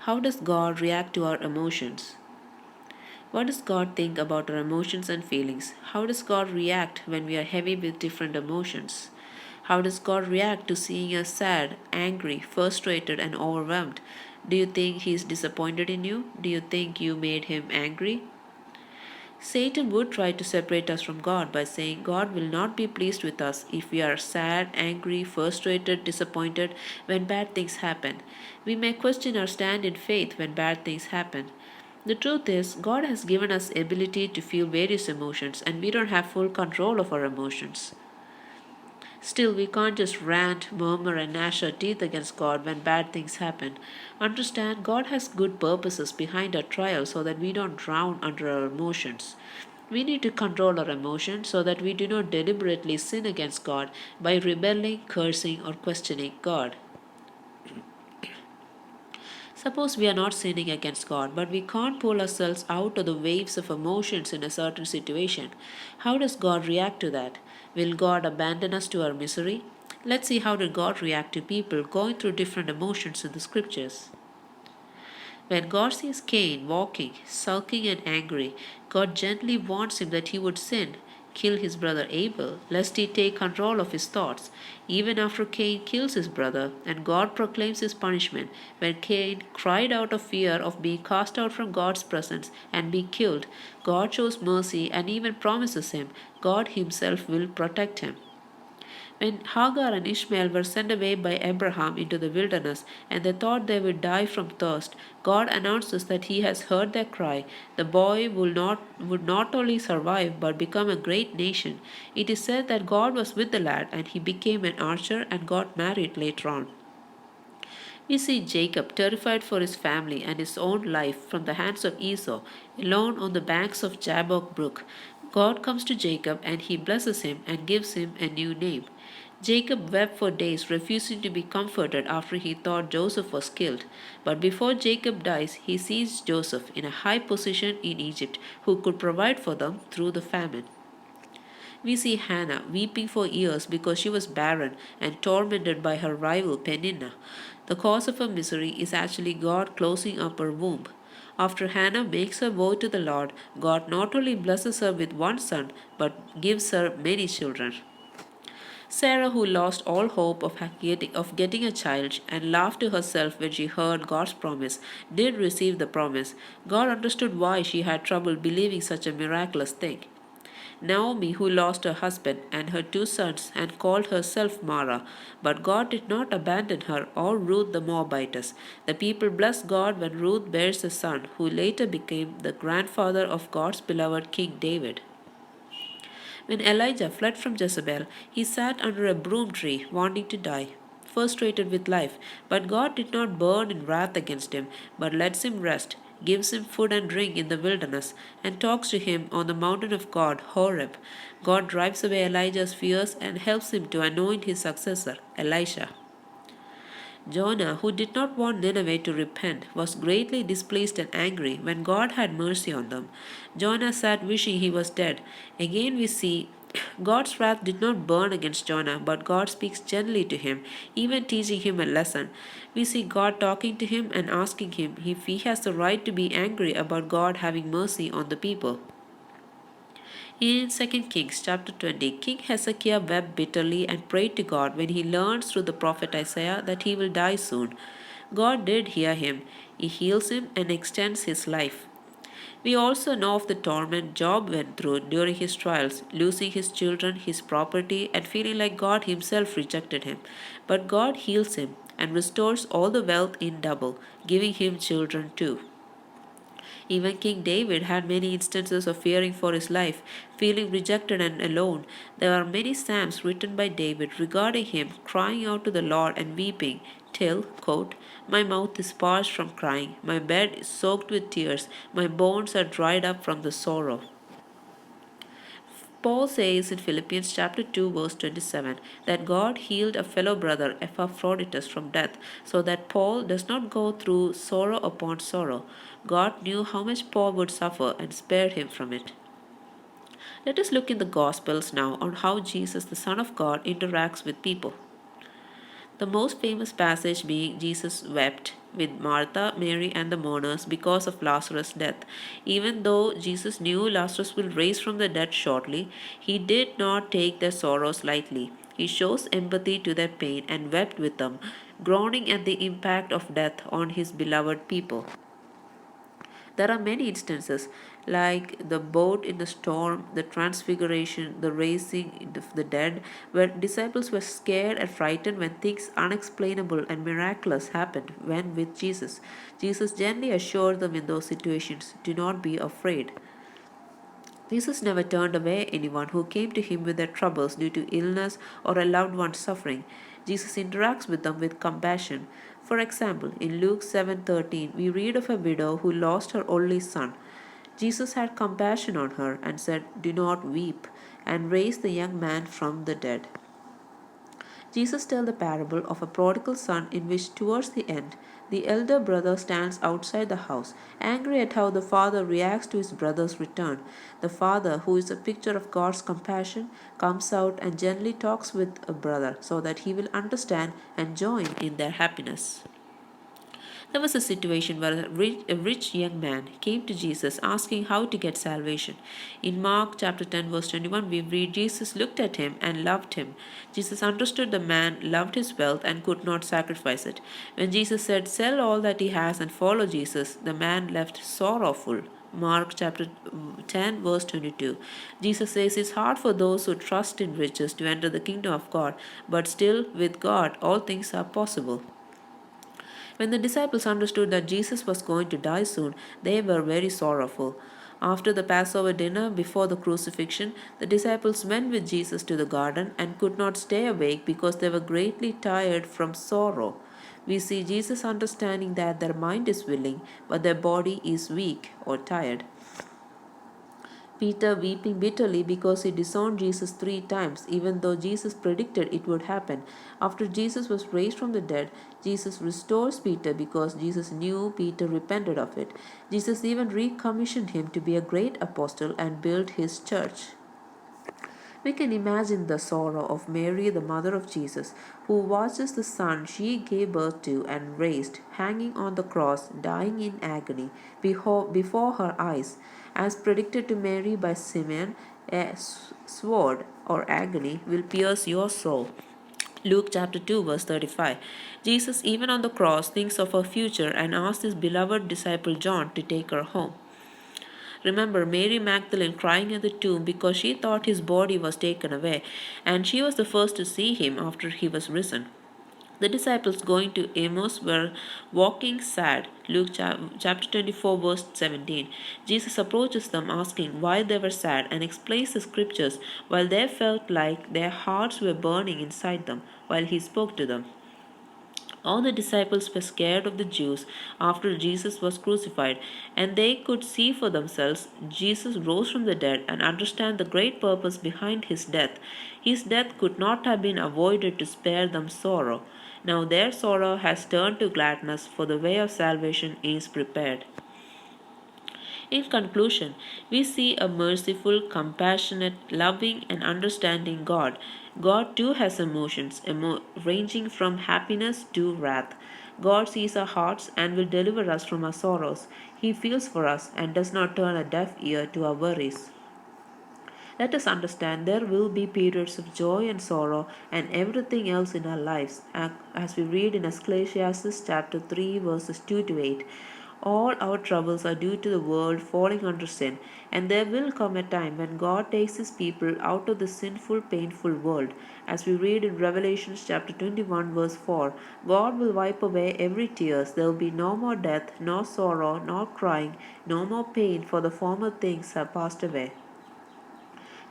How does God react to our emotions? What does God think about our emotions and feelings? How does God react when we are heavy with different emotions? How does God react to seeing us sad, angry, frustrated, and overwhelmed? Do you think He is disappointed in you? Do you think you made Him angry? Satan would try to separate us from God by saying God will not be pleased with us if we are sad, angry, frustrated, disappointed when bad things happen. We may question our stand in faith when bad things happen. The truth is, God has given us ability to feel various emotions and we don't have full control of our emotions. Still, we can't just rant, murmur, and gnash our teeth against God when bad things happen. Understand, God has good purposes behind our trials so that we don't drown under our emotions. We need to control our emotions so that we do not deliberately sin against God by rebelling, cursing, or questioning God. Suppose we are not sinning against God, but we can't pull ourselves out of the waves of emotions in a certain situation. How does God react to that? Will God abandon us to our misery? Let's see how did God react to people going through different emotions in the scriptures. When God sees Cain walking, sulking and angry, God gently warns him that he would sin, kill his brother Abel, lest he take control of his thoughts. Even after Cain kills his brother, and God proclaims his punishment, when Cain cried out of fear of being cast out from God's presence and be killed, God shows mercy and even promises him God himself will protect him. When Hagar and Ishmael were sent away by Abraham into the wilderness and they thought they would die from thirst, God announces that He has heard their cry. The boy would not only survive but become a great nation. It is said that God was with the lad and he became an archer and got married later on. We see Jacob terrified for his family and his own life from the hands of Esau, alone on the banks of Jabbok brook. God comes to Jacob and he blesses him and gives him a new name. Jacob wept for days, refusing to be comforted after he thought Joseph was killed. But before Jacob dies, he sees Joseph in a high position in Egypt who could provide for them through the famine. We see Hannah weeping for years because she was barren and tormented by her rival Peninnah. The cause of her misery is actually God closing up her womb. After Hannah makes her vow to the Lord, God not only blesses her with one son but gives her many children. Sarah, who lost all hope of getting a child and laughed to herself when she heard God's promise, did receive the promise. God understood why she had trouble believing such a miraculous thing. Naomi, who lost her husband and her two sons, and called herself Mara, but God did not abandon her or Ruth the Moabitess. The people blessed God when Ruth bears a son, who later became the grandfather of God's beloved King David. When Elijah fled from Jezebel, he sat under a broom tree, wanting to die, frustrated with life. But God did not burn in wrath against him, but lets him rest, gives him food and drink in the wilderness, and talks to him on the mountain of God, Horeb. God drives away Elijah's fears and helps him to anoint his successor, Elisha. Jonah, who did not want Nineveh to repent, was greatly displeased and angry when God had mercy on them. Jonah sat wishing he was dead. Again, we see God's wrath did not burn against Jonah, but God speaks gently to him, even teaching him a lesson. We see God talking to him and asking him if he has the right to be angry about God having mercy on the people. In 2 Kings chapter 20, King Hezekiah wept bitterly and prayed to God when he learns through the prophet Isaiah that he will die soon. God did hear him. He heals him and extends his life. We also know of the torment Job went through during his trials, losing his children, his property, and feeling like God himself rejected him. But God heals him and restores all the wealth in double, giving him children too. Even King David had many instances of fearing for his life, feeling rejected and alone. There are many psalms written by David regarding him, crying out to the Lord and weeping, till, quote, my mouth is parched from crying, my bed is soaked with tears, my bones are dried up from the sorrow. Paul says in Philippians chapter 2 verse 27 that God healed a fellow brother Epaphroditus from death so that Paul does not go through sorrow upon sorrow. God knew how much Paul would suffer and spared him from it. Let us look in the Gospels now on how Jesus, the Son of God, interacts with people. The most famous passage being Jesus wept with Martha, Mary, and the mourners because of Lazarus' death. Even though Jesus knew Lazarus will rise from the dead shortly, he did not take their sorrows lightly. He shows empathy to their pain and wept with them, groaning at the impact of death on his beloved people. There are many instances, like the boat in the storm, the transfiguration, the raising of the dead, where disciples were scared and frightened when things unexplainable and miraculous happened when with Jesus. Jesus gently assured them in those situations, "Do not be afraid." Jesus never turned away anyone who came to him with their troubles due to illness or a loved one's suffering. Jesus interacts with them with compassion. For example, in Luke 7:13, we read of a widow who lost her only son. Jesus had compassion on her and said, "Do not weep," and raised the young man from the dead. Jesus tells the parable of a prodigal son in which, towards the end, the elder brother stands outside the house, angry at how the father reacts to his brother's return. The father, who is a picture of God's compassion, comes out and gently talks with a brother so that he will understand and join in their happiness. There was a situation where a rich young man came to Jesus asking how to get salvation. In Mark chapter 10 verse 21 we read Jesus looked at him and loved him. Jesus understood the man loved his wealth and could not sacrifice it. When Jesus said, "Sell all that he has and follow Jesus," the man left sorrowful. Mark chapter 10 verse 22. Jesus says it's hard for those who trust in riches to enter the kingdom of God, but still with God all things are possible. When the disciples understood that Jesus was going to die soon, they were very sorrowful. After the Passover dinner before the crucifixion, the disciples went with Jesus to the garden and could not stay awake because they were greatly tired from sorrow. We see Jesus understanding that their mind is willing, but their body is weak or tired. Peter weeping bitterly because he disowned Jesus 3 times, even though Jesus predicted it would happen. After Jesus was raised from the dead, Jesus restores Peter because Jesus knew Peter repented of it. Jesus even recommissioned him to be a great apostle and build his church. We can imagine the sorrow of Mary, the mother of Jesus, who watches the son she gave birth to and raised, hanging on the cross, dying in agony before her eyes. As predicted to Mary by Simeon, a sword or agony will pierce your soul. Luke chapter 2 verse 35. Jesus, even on the cross, thinks of her future and asks his beloved disciple John to take her home. Remember Mary Magdalene crying at the tomb because she thought his body was taken away, and she was the first to see him after he was risen. The disciples going to Emmaus were walking sad. Luke chapter 24, verse 17. Jesus approaches them asking why they were sad and explains the scriptures while they felt like their hearts were burning inside them while he spoke to them. All the disciples were scared of the Jews after Jesus was crucified, and they could see for themselves Jesus rose from the dead and understand the great purpose behind his death. His death could not have been avoided to spare them sorrow. Now their sorrow has turned to gladness, for the way of salvation is prepared. In conclusion, we see a merciful, compassionate, loving, and understanding God. God too has emotions, ranging from happiness to wrath. God sees our hearts and will deliver us from our sorrows. He feels for us and does not turn a deaf ear to our worries. Let us understand there will be periods of joy and sorrow and everything else in our lives, as we read in Ecclesiastes chapter 3 verses 2 to 8. All our troubles are due to the world falling under sin, and there will come a time when God takes his people out of the sinful, painful world. As we read in Revelation chapter 21 verse 4, God will wipe away every tear. There will be no more death, no sorrow, no crying, no more pain, for the former things have passed away.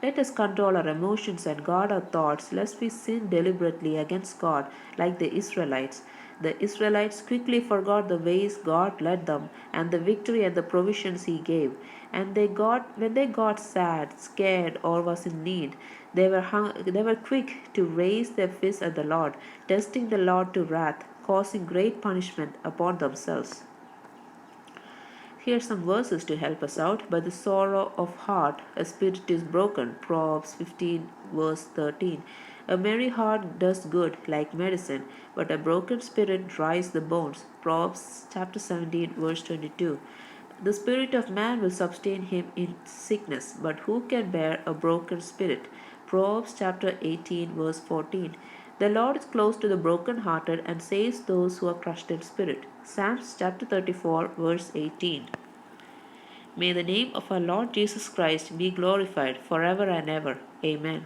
Let us control our emotions and guard our thoughts, lest we sin deliberately against God like the Israelites. The Israelites quickly forgot the ways God led them and the victory and the provisions He gave. And when they got sad, scared, or was in need, they were quick to raise their fists at the Lord, testing the Lord to wrath, causing great punishment upon themselves. Here are some verses to help us out. By the sorrow of heart, a spirit is broken. Proverbs 15, verse 13. A merry heart does good like medicine, but a broken spirit dries the bones. Proverbs chapter 17, verse 22. The spirit of man will sustain him in sickness, but who can bear a broken spirit? Proverbs chapter 18, verse 14. The Lord is close to the broken-hearted and saves those who are crushed in spirit. Psalms chapter 34, verse 18. May the name of our Lord Jesus Christ be glorified forever and ever. Amen.